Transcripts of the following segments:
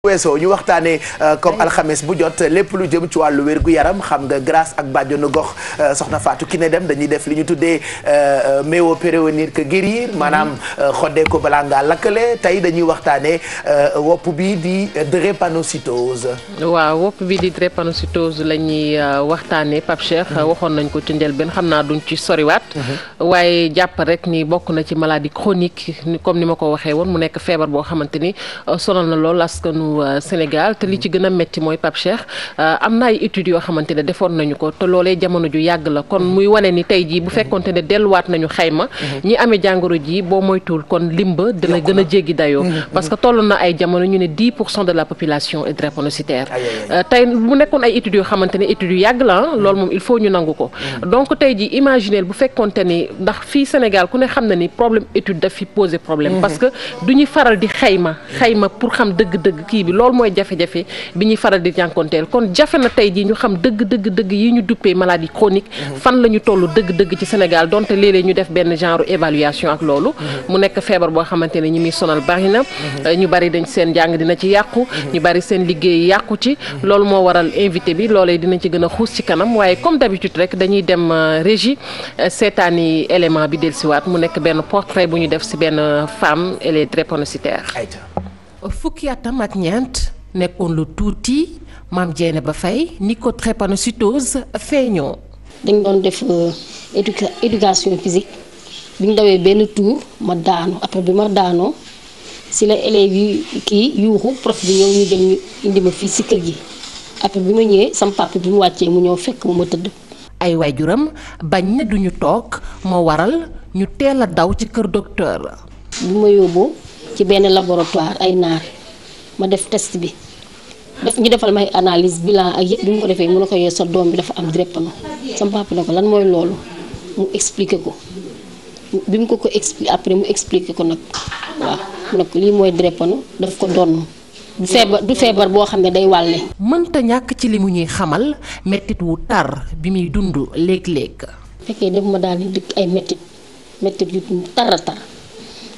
weesoo ñu waxtaanee comme alxames bu jot lépp lu jëm ci wàllu wér-gu-yaram xam nga grâce ak bàjjonu gox soxna Fatou Kiné Deme dañuy def li ñu tuddee mieux prévenir que guérir maanaam xoddee ko balaa ngaa lakkale tey dañuy waxtaanee wopp bi di drépanocytose. waaw wopp bi di drépanocytose la ñuy waxtaanee Pape Cheikh waxoon nañ ko ci njëlbeen xam naa duñ ci soriwaat. waaye jàpp rek ni bokk na ci maladie chronique comme ni ma ko waxee woon mu nekk feebar boo xamante ni sonal na lool askanu Sénégal te li ci gën a métti mooy Pape Cheikh am na ay études yoo xamante ne defoon nañu ko te loolee jamono ju yàgg la kon muy wane ni tey jii bu fekkonte ne delluwaat nañu xayma ñi amee jàngoro ji boo moytuwul kon limba dina gën a jéggi dayoo parce que toll na ay jamono ñu ne 10% de la population est drépanocytaire tey mu nekkoon ay études yoo xamante ne études yu yàgg la loolu moom il faut ñu nangu ko donc tey jii imaginez bu fekkonte ni ndax fii Sénégal ku ne xam na ni problème étude daf fi poser problème parce que du ñuy faral di xayma pour xam dëgg-dëgg kii bi loolu mooy jafe-jafe bi ñuy faral di jànkonteel kon jafe na tey jii ñu xam dëgg yi ñu duppee maladie chronique fan la ñu toll dëgg-dëgg ci Sénégal donte léeg-léeg ñu def benn genre évaluation ak loolu mu nekk feebar boo xamante ne ñi muy sonal bari na ñu bari dañ seen jàng dina ci yàqu ñu bari seen liggéey yàqu ci loolu moo waral invité bi loolee dinañ ci gën a xuus ci kanam waaye comme d'habitude rek dañuy dem régie seetaani élément bi dellusiwaat mu nekk benn portrait bu ñu def ci benn femme elle est drépanocytaire. Fukki atam ak ñeent nekkoon lu tuuti maam Dieyna ba Faye ni ko drépanocytose feeñoo. dañ doon def éducation physique bi ñu dawee benn tour ma daanu après bi ma daanoo si la élèves yi kii yuuxu prof bi ñëw ñu jël ñu indi ma fii si kër gi après bi ma ñëwee sama papa bi mu wàccee mu ñëw fekk ma tëdd. ay waajuram bañ na duñu toog moo waral ñu teel a daw ci kër docteur. bi ma yóbboo ci benn laboratoire ay naar ma def test bi ñu defal may analyse bilan ak yëpp bi mu ko defee mu ne ko yee sa doom bi dafa am drépano sama papa ne ko lan mooy loolu mu expliqué ko bi mu ko expliqué après mu expliqué ko nag waaw mu ne ko lii mooy drépano daf ko donn du feebar boo xam ne day wàlle. mënta ñàkk ci li mu ñuy xamal mettit wu tar bi muy dund léeg-léeg. fekkee def ma daal di dëkk ay mettit yu tar tar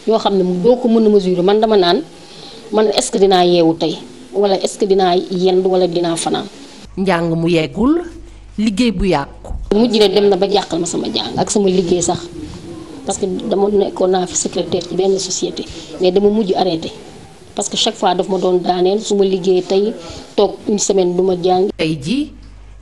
yoo xam ne doo ko mën a mesurer man dama naan man est-ce que dinaa yeewu tey wala est-ce que dinaa yend wala dinaa fanaan. njàng mu yeggul liggéey bu yàqu. mujj ne dem na ba jàqal ma sama jàng ak sama liggéey sax parce que dama nekkoon naa fi secrétaire ci benn société mais dama mujj arrêté parce que chaque fois daf ma doon daaneel su ma liggéey tey toog une semaine du ma jàng. tey ji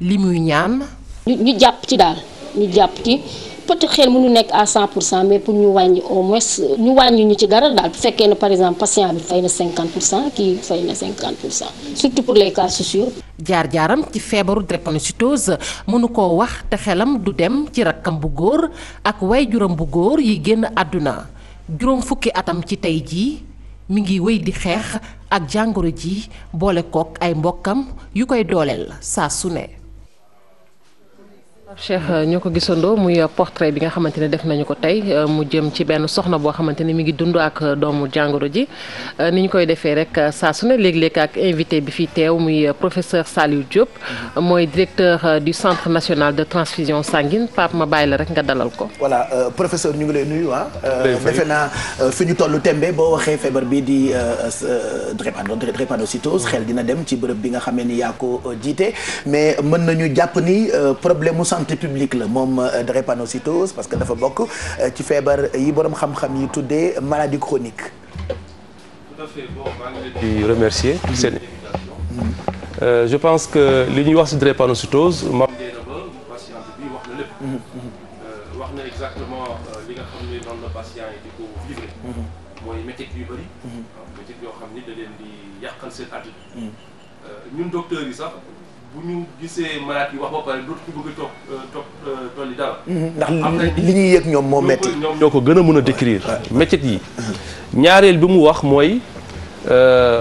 li muy ñaan. ñu jàpp ci daal ñu jàpp ci. peut-être xel mënu nekk à 100% mais pour ñu wàññi au moins ñu wàññi ñu ci dara daal bu fekkee ne par exemple patient bi fay na 50% kii fay na 50% surtout pour les cas sociaux. jaar-jaaram ci feebaru drépanocytose mënu koo wax te xelam du dem ci rakkam bu góor ak waajuram bu góor yi génn àdduna juróom fukki atam ci tey jii mi ngi wéy di xeex ak jàngoro ji boole kook ay mbokkam yu koy dooleel saa su ne. Cheikh ñoo ko gisandoo muy portrait bi nga xamante ne def nañu ko tey mu jëm ci benn soxna boo xamante ne mi ngi dund ak doomu jàngoro ji ni ñu koy defee rek saa su ne léeg-léeg ak invité bi fii teew muy professeur Saliou Diop mooy directeur du centre national de transfusion sanguine Pape ma bàyyi la rek nga dalal ko. voilà professeur ñu ngi lay nuyu defe naa fi ñu tollu tembe boo waxee feebar bi di drépanocytose xel dina dem ci bërëb bi nga xamee ni yaa ko jiite mais mën nañu jàpp ni problème mu santé publique la moom drépanocytose parce que dafa bokk ci feebar yi borom xam-xam yi tuddee maladie chronique. Tout à fait. Bon, maa ngi leen di remercier seen invitation. Je pense que li ñuy wax ci drépanocytose maam Dieyna ba patiente bi wax na lépp. wax na exactement li nga xam ne noonu la patient yi di ko vivre. mooy métit yu bëri. métit yoo xam ni da leen di yàqal seen àdduna. ñun docteurs yi sax. bu ñu gisee malade yi wax ba pare dootu ko bëgg a topp tool yi dara. ndax li ñuy yëg ñoom moo metti ñoo ko gën a mën a décrire. métit yi ñaareel bi mu wax mooy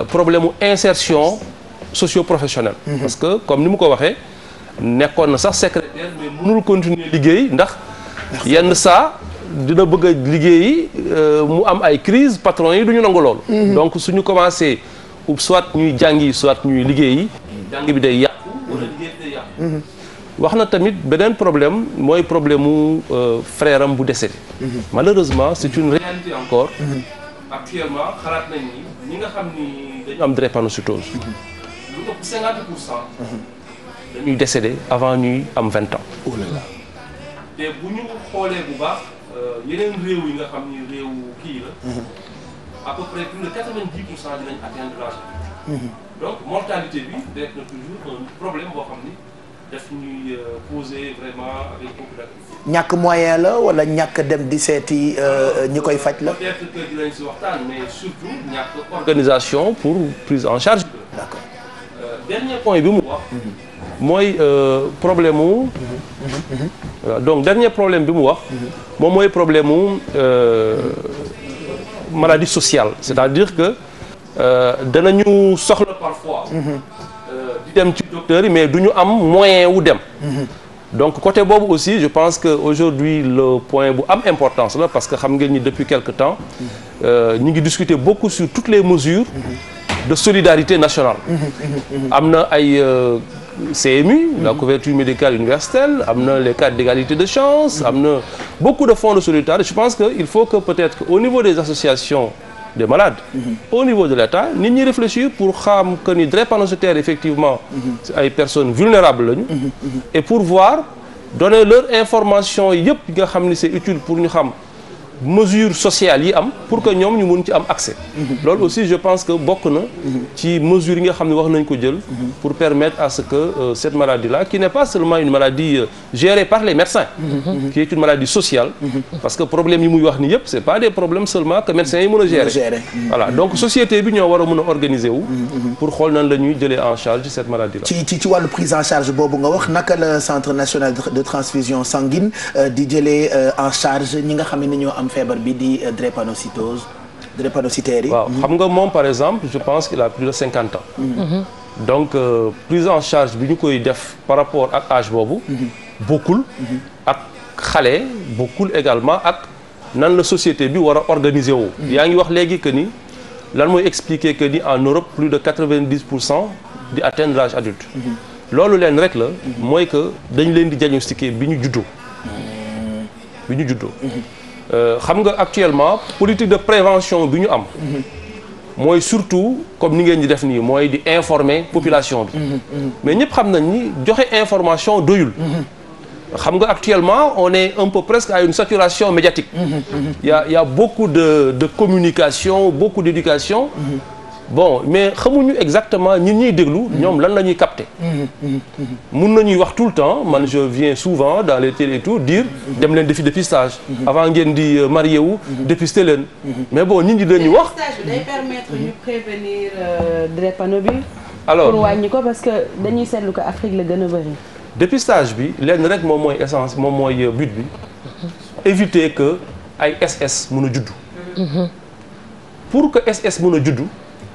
problème mu insertion socio-professionnelle. parce que comme ni mu ko waxee nekkoon na sax secrétaire mais mënul continuer liggéey ndax yenn saa dina bëgg a liggéeyi mu am ay crise patron yi du ñu nangu loolu. donc suñu commencé soit ñuy jàngi soit ñuy liggéeyi. jàng bi day yàqu. wax na tamit beneen problème mooy problème mu frère am bu décédé. malheureusement c'est une réalité encore. actuellement xalaat nañ ni ñi nga xam ni dañu am drépanocytose lu ëpp 50% dañuy décédé avant ñuy am 20 ans. oh là là. te bu ñu xoolee bu baax yeneen réew yi nga xam ni réew kii la. à peu près plus de 90% dinañ atteindre l'âge adulte. donc mortalité bi nekk na toujours un problème boo xam ni daf ñuy poser vraiment avec beaucoup d'activité. ñàkk moyen la wala ñàkk dem di seeti ñi koy faj la. peut-être que dinañ si waxtaan mais surtout ñàkk organisation pour prise en charge. d'accord. Dernier point bi mu wax. mooy problème mu. donc dernier problème bi mu wax. moom mooy problème mu maladie sociale c'est-à-dire que danañu soxla parfois. di dem ci docteur yi mais du ñu am moyen wu dem. donc côté boobu aussi je pense que aujourd'hui le point bu am importance la parce que xam ngeen ni depuis quelque temps ñu ngi discuter beaucoup sur toutes les mesures de solidarité nationale. am na ay CMU, la couverture médicale universelle, am na les cartes d'égalité de chance, am na beaucoup de fonds de solidarité. Je pense que il faut que peut-être au niveau des associations des malades, au niveau de l'État, nit ñi réfléchir pour xam que ni drépanocytaires effectivement ay personnes vulnérables lañu et pour voir donner leur information yëpp yi nga xam ni c'est utile pour ñu xam mesures sociales yi am pour que ñoom ñu mun ci am accès. loolu aussi je pense que bokk na ci mesures yi nga xam ne wax nañ ko jël pour permettre à ce que cette maladie-là qui n'est pas seulement une maladie gérée par les médecins qui est une maladie sociale parce que problème yi muy wax ni yëpp c'est pas des problèmes seulement que médecins yi mën a gérer. Voilà donc société bi ñoo war a mën a organiser wu pour xool nan la ñuy jëlee en charge cette maladie-là. ci wàllu prise en charge boobu nga wax naka la centre national de transfusion sanguine di jëlee en charge ñi nga xam ne ñoo am feebar bi di drépanocytaires yi. waaw xam nga moom par exemple je pense qu'il a plus de 50 ans. donc prise en charge bi ñu koy def par rapport ak âge boobu. bokkul ak xale bokkul également ak nan la société bi war a organiser wu. yaa ngi wax léegi que ni lan mooy expliquer que ni en Europe plus de 90% di atteindre l'âge adulte. loolu leen rek la. mooy que dañ leen di diagnostiquer bi ñu juddoo. xam nga actuellement politique de prévention bi ñu am. mooy surtout comme ni ngeen di def nii mooy di informer population bi. mais ñëpp xam nañ ni joxe information doyul. xam nga actuellement on est un peu presque à une saturation médiatique. Il y a beaucoup de communication beaucoup d'éducation. bon mais xamuñu exactement ñi ñuy déglu ñoom lan la ñuy capter. mun nañuy wax tout le temps man je viens souvent dans les télé et tout dire dem leen defi dépistage. avant ngeen di marié wu. dépister leen. mais bon nit ñi dañuy wax. dépistage bi day permettre ñu prévenir drépano bi. alors pour wàññi ko parce que dañuy seetlu ko Afrique la gën a bëri. dépistage bi lenn rek moom mooy essence moom mooy but bi. éviter que ay SS mën a juddu. pour que SS mën a juddu.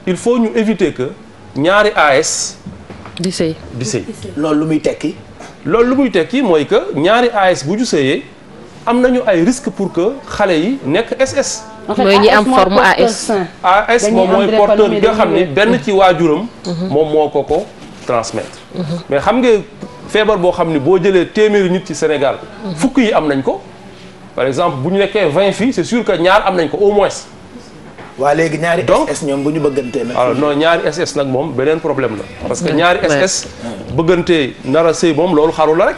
il faut ñu éviter que ñaari AS. di sëy loolu lu muy tekki. loolu lu muy tekki mooy que ñaari AS bu ñu sëyee am nañu ay risques pour que xale yi nekk SS. mooy ñi am forme AS. AS moom mooy porteur bi nga xam ne benn ci waajuram. moom moo ko transmettre. mais xam nga feebar boo xam ne boo jëlee téeméeri nit ci Sénégal. fukk yi am nañ ko. par exemple bu ñu nekkee 20 filles c'est sûr que ñaar am nañ ko au moins. waa léegi ñaari SS ñoom bu ñu bëggantee nag. alors non ñaari SS nag moom beneen problème la. parce que ñaari SS bëggantee nar a sëy moom loolu xaru la rek.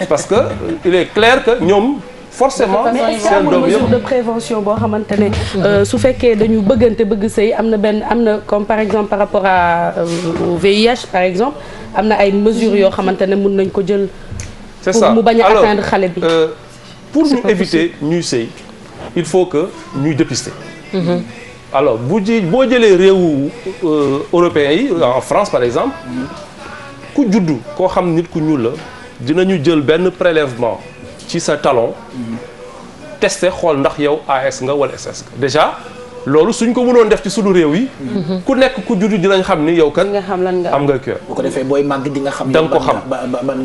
parce que il est clair que ñoom forcément. seen doom yëpp mesure de prévention boo xamante ne. su fekkee dañu bëgg sëy am na comme par exemple par rapport au VIH par exemple am na ay mesures yoo xamante ne mën nañ ko jël. c'est ça pour mu bañ a atteindre xale bi. pour ñu éviter ñuy sëy il faut que ñuy dépister. alors boo jëlee réewu européens yi en France par exemple ku juddu koo xam nit ku ñuul la dinañu jël benn prélèvement ci sa talon tester xool ndax yow AS nga wala SS nga déjà loolu suñ ko mënoon def ci sunu réew yi. ku nekk ku juddu dinañ xam ni yow kat am nga cœur. bu ko defee booy màgg di nga xam. da nga ko xam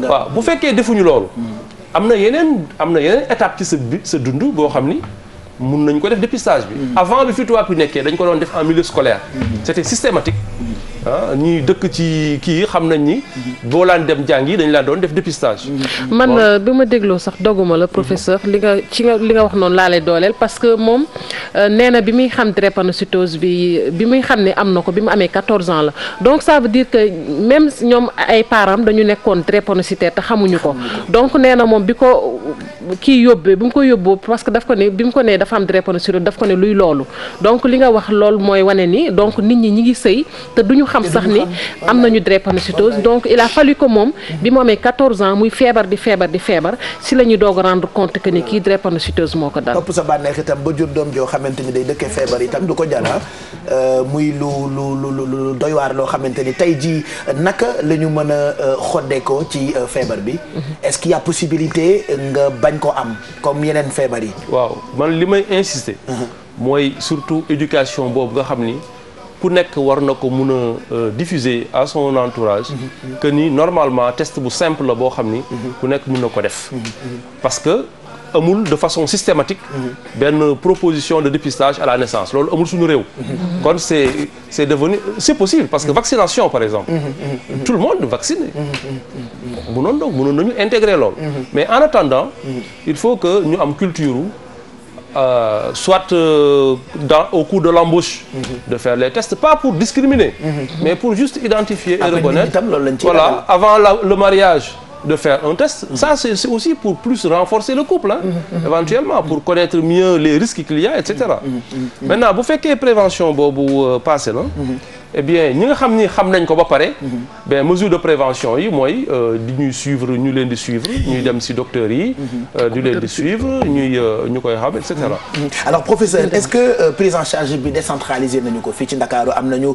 waaw bu fekkee defuñu loolu. am na yeneen étape ci sa dund boo xam ni. mun nañ ko def dépistage bi. avant bi fi tubaab yi nekkee dañ ko doon def en milieu scolaire. c'était systématique. ah ñi dëkk ci kii xam nañ ni boo laan dem jàngi dañ laa doon def dépistage. man bi ma dégloo sax doguma la professeur li nga wax noonu laa lay dooleel parce que moom nee na bi muy xam drépanocytose bi muy xam ne am na ko bi mu amee 14 ans la donc ça veut dire que même ñoom ay parents dañu nekkoon drépanocytaire te xamuñu ko donc nee na moom bi ko kii yóbbee bi mu ko yóbboo parce que daf ko ne bi mu ko nee dafa am drépanocytose daf ko ne luy loolu donc li nga wax loolu mooy wane ni donc nit ñi ngi sëy te duñu xam sax ni am nañu drépanocytose donc il a fallu que moom bi mu amee 14 ans muy feebar di feebar si la ñuy doog rendre compte que ni kii drépanocytose moo ko dal. topp sa bànneex itam ba jur doom joo xamante ni day dëkkee feebar itam du ko jara muy lu doy waar loo xamante ni tey jii naka la ñu mën a xoddeekoo ci feebar bi. est-ce qu'il y a possibilité nga bañ ko am comme yeneen feebar yi. waaw man li may insister. mooy surtout éducation boobu nga xam ni ku nekk war na ko mun a diffuser à son entourage. que ni normalement test bu simple la boo xam ni. ku nekk mun na ko def. parce que amul de façon systématique. benn proposition de dépistage à la naissance loolu amul suñu réew. kon c'est devenu c'est possible parce que vaccination par exemple. tout le monde vacciné. mënoon nañu intégrer loolu. mais en attendant. il faut que ñu am culture. Soit au cours de l'embauche de faire les tests, pas pour discriminer, mais pour juste identifier et reconnaître. Voilà, avant le mariage, de faire un test. Ça, c'est aussi pour plus renforcer le couple, hein, éventuellement, pour connaître mieux les risques qu'il y a, etc. Maintenant, bu fekkee prévention boobu passé na. Eh bien ñi nga xam ni xam nañ ko ba pare. ben mesure de prévention yi mooy di ñuy suivre ñu leen di suivre ñuy dem ci docteurs yi. di leen di suivre ñu koy xam et cetera. alors professeur est-ce que prise en charge bi décentralisé nañu ko fii ci Ndakaaru am nañu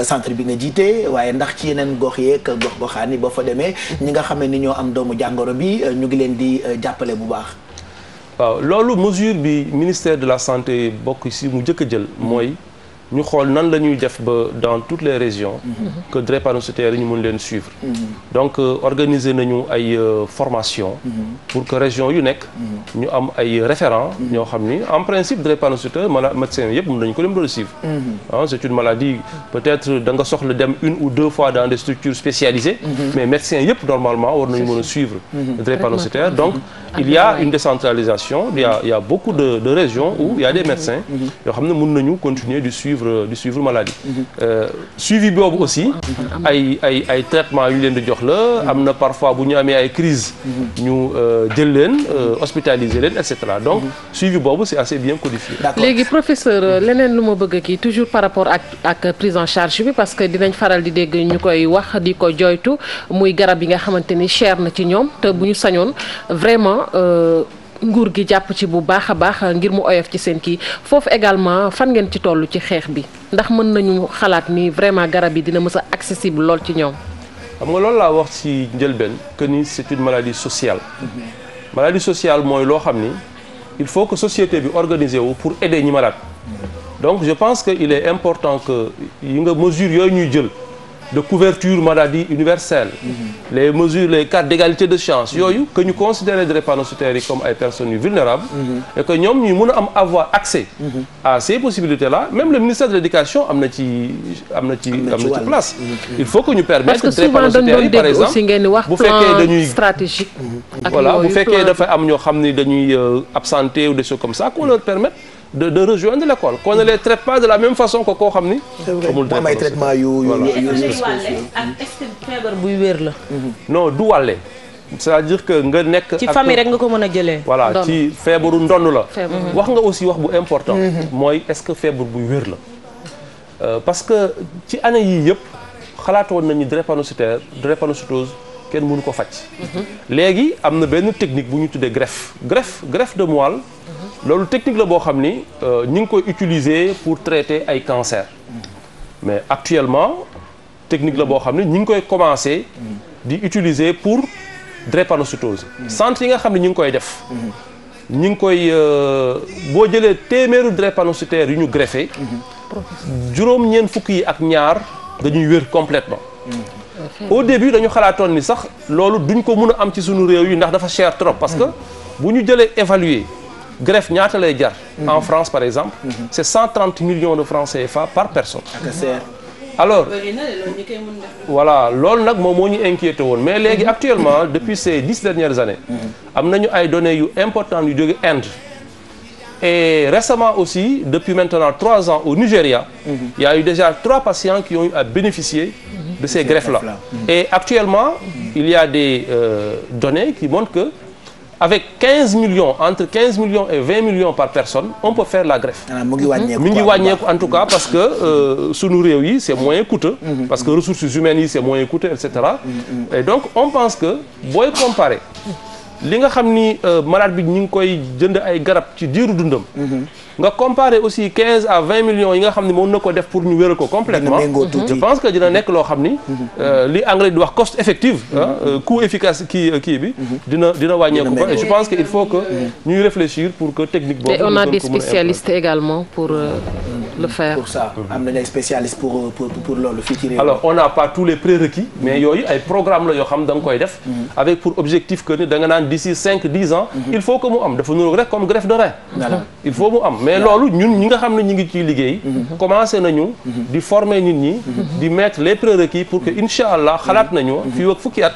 centre bi nga jiite waaye ndax ci yeneen gox yeeg gox-goxaan yi boo fa demee ñi nga xam ni ñoo am doomu jàngoro bi ñu ngi leen di jàppale bu baax. waaw loolu mesure bi ministère de la santé bokk ci mu njëkk a jël mooy. ñu xool nan la ñuy def ba dans toutes les régions que drépanocytaires yi ñu mën leen suivre donc organiser nañu ay formation pour que région yu nekk ñu am ay référents ñoo xam ni en principe drépanocytaire médecins yëpp mën nañu ko dem doon suivre c'est une maladie peut-être da nga soxla dem une ou deux fois dans des structures spécialisées mais médecins yëpp normalement war nañu mën a suivre drépanocytaire donc il y a une décentralisation il y a beaucoup de régions où il y a des médecins yoo xam ne mën nañu continuer di suivre maladie suivi boobu aussi ay traitements yu ñu leen di jox la am na parfois bu ñu amee ay crise ñu jël leen hospitaliser leen et cetera donc suivi boobu c'est assez bien codifié. léegi professeur leneen lu ma bëgg kii toujours par rapport ak prise en charge bi parce que dinañ faral di dégg ñu koy wax di ko joytu muy garab yi nga xamante ni cher na ci ñoom te bu ñu sañoon vraiment nguur gi jàpp ci bu baax a baax ngir mu oyof ci seen kii foofu également fan ngeen ci toll ci xeex bi ndax mën nañu xalaat ni vraiment garab yi dina mës a accessible lool ci ñoom. xam nga loolu laa wax ci njëlbeen que ni c'est une maladie sociale. maladie sociale mooy loo xam ni il faut que société bi organiser wu pour aider ñi malade. donc je pense que il est important que yi nga mesures yooyu ñuy jël. de couverture maladie universelle les mesures les cartes d'égalité de chance yooyu que ñu considérer drépanocytaires yi comme ay personnes yu vulnérables et que ñoom ñuy mën a avoir accès à ces possibilités là même le ministère de l'éducation am na ci place il faut que ñu permettre drépanocytaires yi par exemple bu fekkee dañuy stratégique voilà bu fekkee dafa am ñoo xam ni dañuy absenté ou des choses comme ça qu'on leur permette de rejoindre l'école qu'on ne les traite pas de la même façon que koo xam ni. amul traitement yu est-ce que feebar buy wér la. non du wàlle. c'est-à-dire que nga nekk. ci famille rek nga ko mën a jëlee. voilà ci feebaru ndonn la. wax nga aussi wax bu important. mooy est-ce que feebar buy wér la. parce que ci année yii yëpp xalaatoon nañu drépanocytose kenn mënu ko faj. léegi am na benn technique bu ñu tuddee greffe de moelle. loolu technique la boo xam ni ñu ngi koy utiliser pour traiter ay cancer mais actuellement technique la boo xam ni ñu ngi koy commencer di utiliser pour drépanocytose centre yi nga xam ne ñu ngi koy def ñu ngi koy boo jëlee téeméeru drépanocytaires yu ñu greffé juróom-ñeent fukk yi ak ñaar dañuy wér complètement au début dañu xalaatoon ni sax loolu duñ ko mën a am ci sunu réew yi ndax dafa cher trop parce que bu ñu jëlee évaluer greffe ñaata lay jar en France par exemple c'est 130 millions de francs CFA par personne alors voilà loolu nag moom moo ñu inquiété woon mais léegi actuellement depuis ces 10 dernières années am nañu ay données yu importantes yu jóge Inde et récemment aussi depuis maintenant 3 ans au Nigeria il y a eu déjà 3 patients qui ont eu à bénéficier de ces greffes-là et actuellement il y a des données qui montrent que avec 15 millions entre 15 millions et 20 millions par personne on peut faire la greffe. mu ngi wàññeeku en tout cas parce que sunu réew yi c'est moins coûteux. parce que ressources humaines yi c'est moins coûteux et cetera. et donc on pense que booy comparer li nga xam ni malade bi ñu ngi koy jënd ay garab ci diiru dundam. nga comparer aussi 15 à 20 millions yi nga xam ne mën na ko def pour ñu wéral ko complètement je pense que dina nekk loo xam ni li anglais di wax cost effective coût efficace kii bi dina wàññeeku ko et je pense que il faut que ñuy réfléchir pour que technique boobu et on a des spécialistes également pour le faire pour ça am nañu ay spécialistes pour loolu fii ci réew alors on n'a pas tous les prérequis mais yooyu ay programme la yoo xam da nga koy def avec pour objectif que ni da nga naan d'ici 5-10 ans il faut que mu am dafa nuroog rek comme greffe de rein il faut mu am mais loolu ñun ñi nga xam ne ñu ngi ciy liggéey commencé nañu di former nit ñi di mettre les prérequis pour que incha allah xalaat nañu fii ak fukki at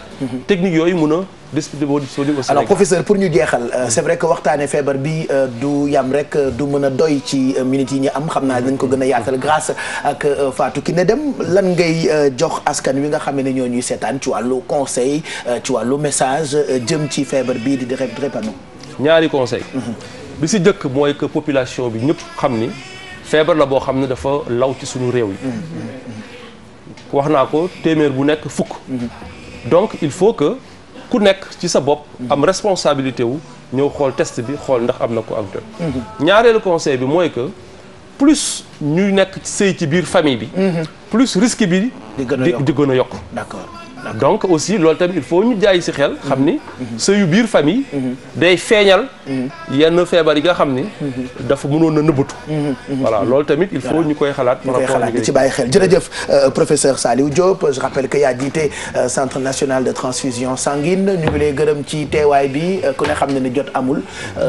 technique yooyu mën a disponible au Sénégal. Alors professeur pour ñu jeexal c'est vrai que waxtaanee feebar bi du yam rek du mën a doy ci minutes yi ñu am xam naa dañ ko gën a yaatal grâce ak Fatou Kiné Deme lan ngay jox askan wi nga xam ne ñoo ñuy seetaan ci wàllu conseil ci wàllu message jëm ci feebar bii di drépano. ñaari conseil bi si jëkk mooy que population bi ñëpp xam ni feebar la boo xam ne dafa law ci suñu réew yi wax naa ko téeméer bu nekk fukk donc il faut que ku nekk ci sa bopp am responsabilité wu ñëw xool test bi xool ndax am na ko am ñaareelu conseil bi mooy que plus ñuy nekk sëy ci biir famille bi plus risque bi di gën a yokk d'accord donc aussi loolu tamit il faut ñu jaay ci xel xam ni sëyu biir famille day feeñal yenn feebar yi nga xam ni dafa mënoon a nëbbatu voilà loolu tamit il faut ñu koy xalaat par rapport di ci bàyyi xel jërëjëf professeur Saliou Diop je rappelle que yaa jiite centre national de transfusion sanguine ñu ngi lay gërëm ci teewaay bi ku ne xam ne ni jot amul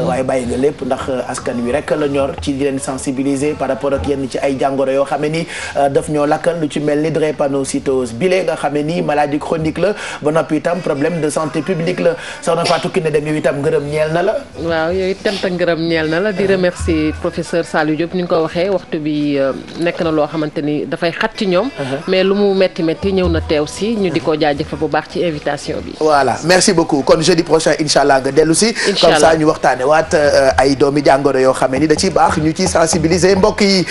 waaye bàyyi nga lépp ndax askan wi rek la ñor ci di leen sensibiliser par rapport ak yenn ci ay jàngoro yoo xam ne ni daf ñoo lakkal lu ci mel ni drépanocytose bile nga xam ne ni maladie chronique la ba noppi itam problème de santé publique la soxna Fatou Kiné Deme yow itam ngërëm ñeel na la. waaw yow itam ngërëm ñeel na la di remercier professeur Saliou Diop ni nga ko waxee waxtu bi nekk na loo xamante ni dafay xat ci ñoom. mais lu mu metti ñëw na teew si ñu di ko jaajëfal bu baax ci invitation bi. voilà merci beaucoup kon jeudi prochain incha allah nga dellu si. comme ça ñu waxtaane waat ay doomi jàngoro yoo xam ne ni da ciy baax ñu ciy sensibiliser mbokk yi.